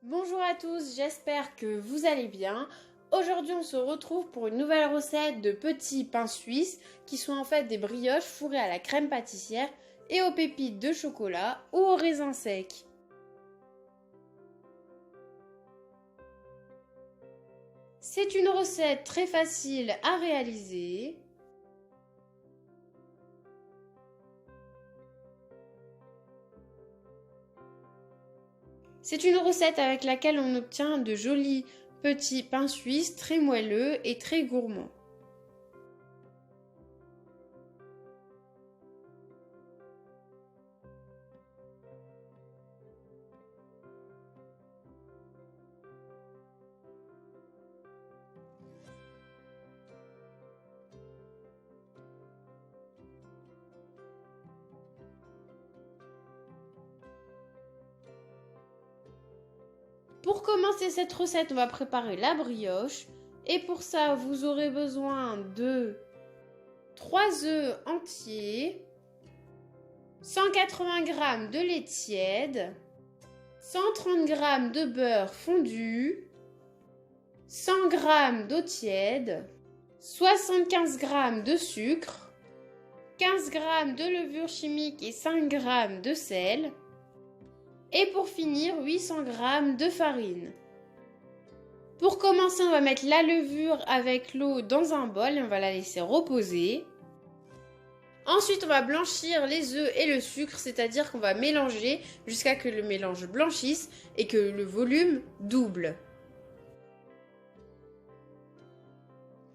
Bonjour à tous, j'espère que vous allez bien. Aujourd'hui on se retrouve pour une nouvelle recette de petits pains suisses qui sont en fait des brioches fourrées à la crème pâtissière et aux pépites de chocolat ou aux raisins secs. C'est une recette très facile à réaliser. C'est une recette avec laquelle on obtient de jolis petits pains suisses très moelleux et très gourmands. Pour commencer cette recette, on va préparer la brioche. Et pour ça, vous aurez besoin de 3 œufs entiers, 180 g de lait tiède, 130 g de beurre fondu, 100 g d'eau tiède, 75 g de sucre, 15 g de levure chimique et 5 g de sel. Et pour finir, 800 g de farine. Pour commencer, on va mettre la levure avec l'eau dans un bol et on va la laisser reposer. Ensuite, on va blanchir les œufs et le sucre, c'est-à-dire qu'on va mélanger jusqu'à ce que le mélange blanchisse et que le volume double.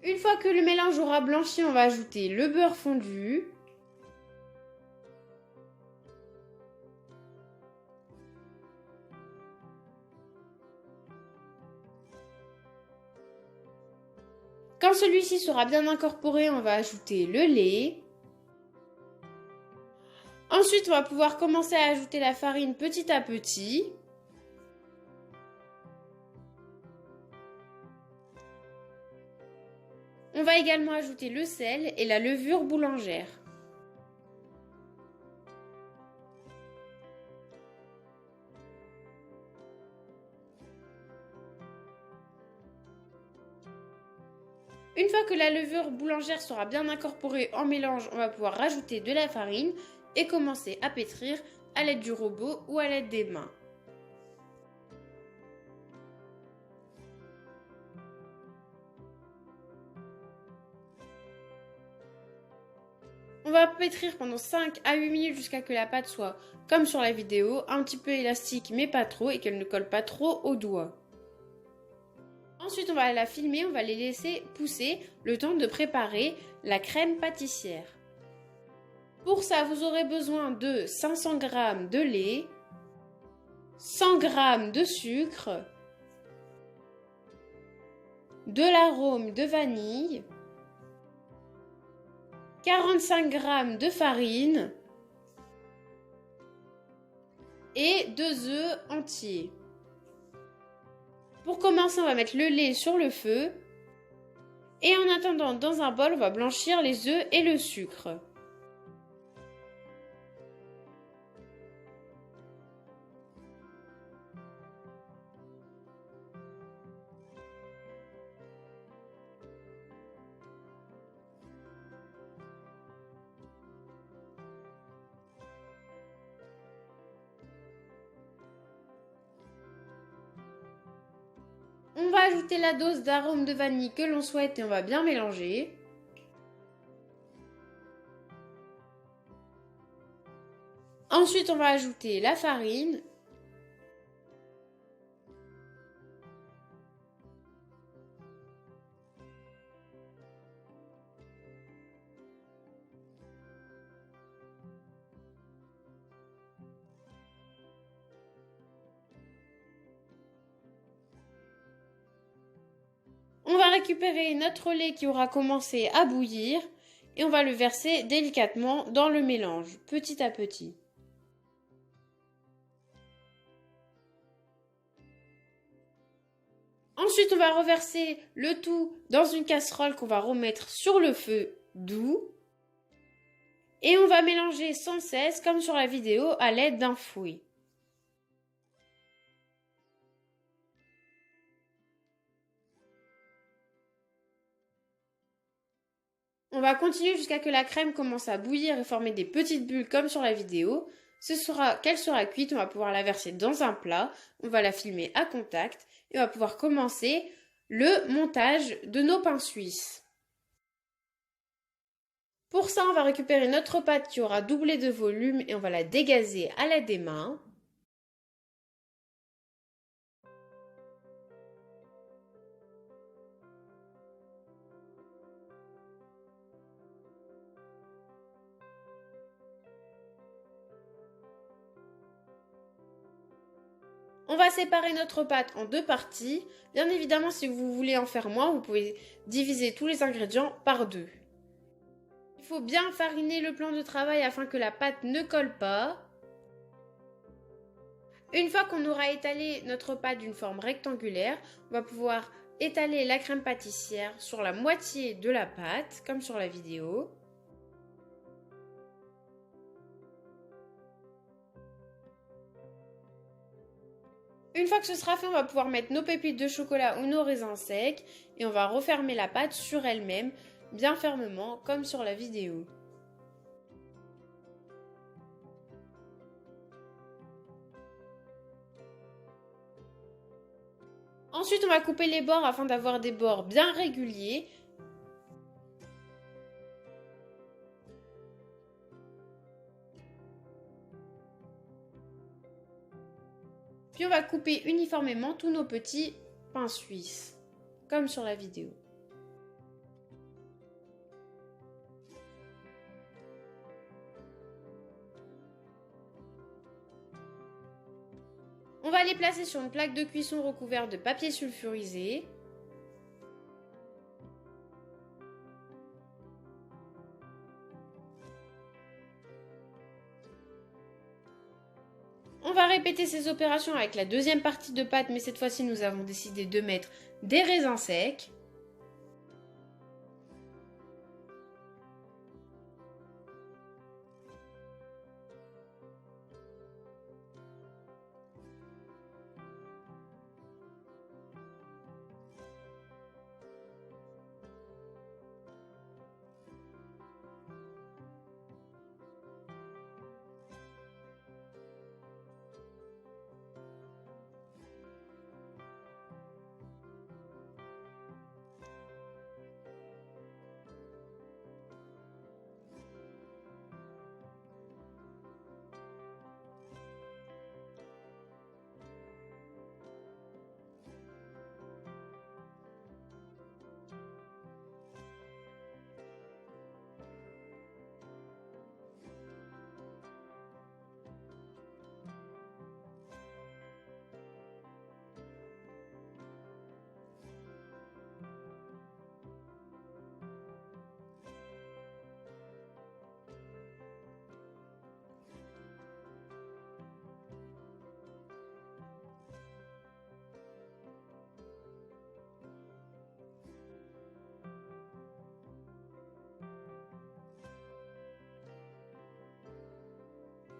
Une fois que le mélange aura blanchi, on va ajouter le beurre fondu. Quand celui-ci sera bien incorporé, on va ajouter le lait. Ensuite, on va pouvoir commencer à ajouter la farine petit à petit. On va également ajouter le sel et la levure boulangère. Une fois que la levure boulangère sera bien incorporée en mélange, on va pouvoir rajouter de la farine et commencer à pétrir à l'aide du robot ou à l'aide des mains. On va pétrir pendant 5 à 8 minutes jusqu'à ce que la pâte soit, comme sur la vidéo, un petit peu élastique mais pas trop et qu'elle ne colle pas trop aux doigts. Ensuite, on va la filmer, on va les laisser pousser le temps de préparer la crème pâtissière. Pour ça, vous aurez besoin de 500 g de lait, 100 g de sucre, de l'arôme de vanille, 45 g de farine et 2 œufs entiers. Pour commencer, on va mettre le lait sur le feu et en attendant, dans un bol, on va blanchir les œufs et le sucre. On va ajouter la dose d'arôme de vanille que l'on souhaite et on va bien mélanger. Ensuite, on va ajouter la farine. On va récupérer notre lait qui aura commencé à bouillir et on va le verser délicatement dans le mélange, petit à petit. Ensuite, on va reverser le tout dans une casserole qu'on va remettre sur le feu doux. Et on va mélanger sans cesse, comme sur la vidéo, à l'aide d'un fouet. On va continuer jusqu'à ce que la crème commence à bouillir et former des petites bulles comme sur la vidéo. Qu'elle sera cuite, on va pouvoir la verser dans un plat, on va la filmer à contact et on va pouvoir commencer le montage de nos pains suisses. Pour ça, on va récupérer notre pâte qui aura doublé de volume et on va la dégazer à l'aide des mains. On va séparer notre pâte en deux parties. Bien évidemment, si vous voulez en faire moins, vous pouvez diviser tous les ingrédients par deux. Il faut bien fariner le plan de travail afin que la pâte ne colle pas. Une fois qu'on aura étalé notre pâte d'une forme rectangulaire, on va pouvoir étaler la crème pâtissière sur la moitié de la pâte, comme sur la vidéo. Une fois que ce sera fait, on va pouvoir mettre nos pépites de chocolat ou nos raisins secs et on va refermer la pâte sur elle-même, bien fermement, comme sur la vidéo. Ensuite, on va couper les bords afin d'avoir des bords bien réguliers. Puis on va couper uniformément tous nos petits pains suisses, comme sur la vidéo. On va les placer sur une plaque de cuisson recouverte de papier sulfurisé. On va répéter ces opérations avec la deuxième partie de pâte, mais cette fois-ci nous avons décidé de mettre des raisins secs.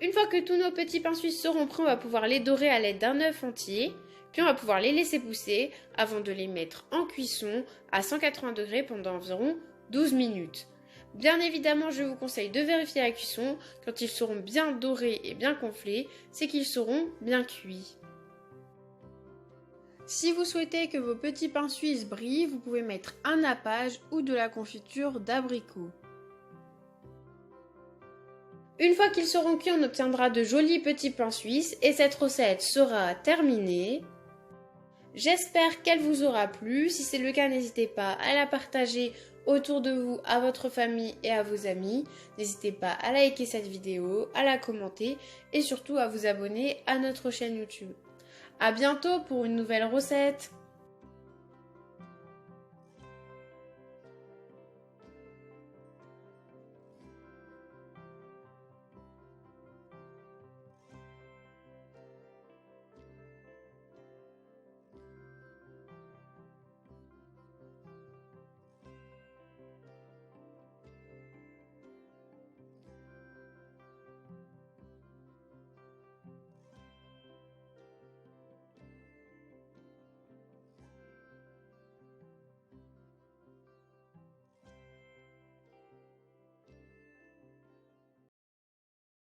Une fois que tous nos petits pains suisses seront prêts, on va pouvoir les dorer à l'aide d'un œuf entier. Puis on va pouvoir les laisser pousser avant de les mettre en cuisson à 180 degrés pendant environ 12 minutes. Bien évidemment, je vous conseille de vérifier la cuisson. Quand ils seront bien dorés et bien gonflés, c'est qu'ils seront bien cuits. Si vous souhaitez que vos petits pains suisses brillent, vous pouvez mettre un nappage ou de la confiture d'abricot. Une fois qu'ils seront cuits, on obtiendra de jolis petits pains suisses et cette recette sera terminée. J'espère qu'elle vous aura plu. Si c'est le cas, n'hésitez pas à la partager autour de vous, à votre famille et à vos amis. N'hésitez pas à liker cette vidéo, à la commenter et surtout à vous abonner à notre chaîne YouTube. À bientôt pour une nouvelle recette.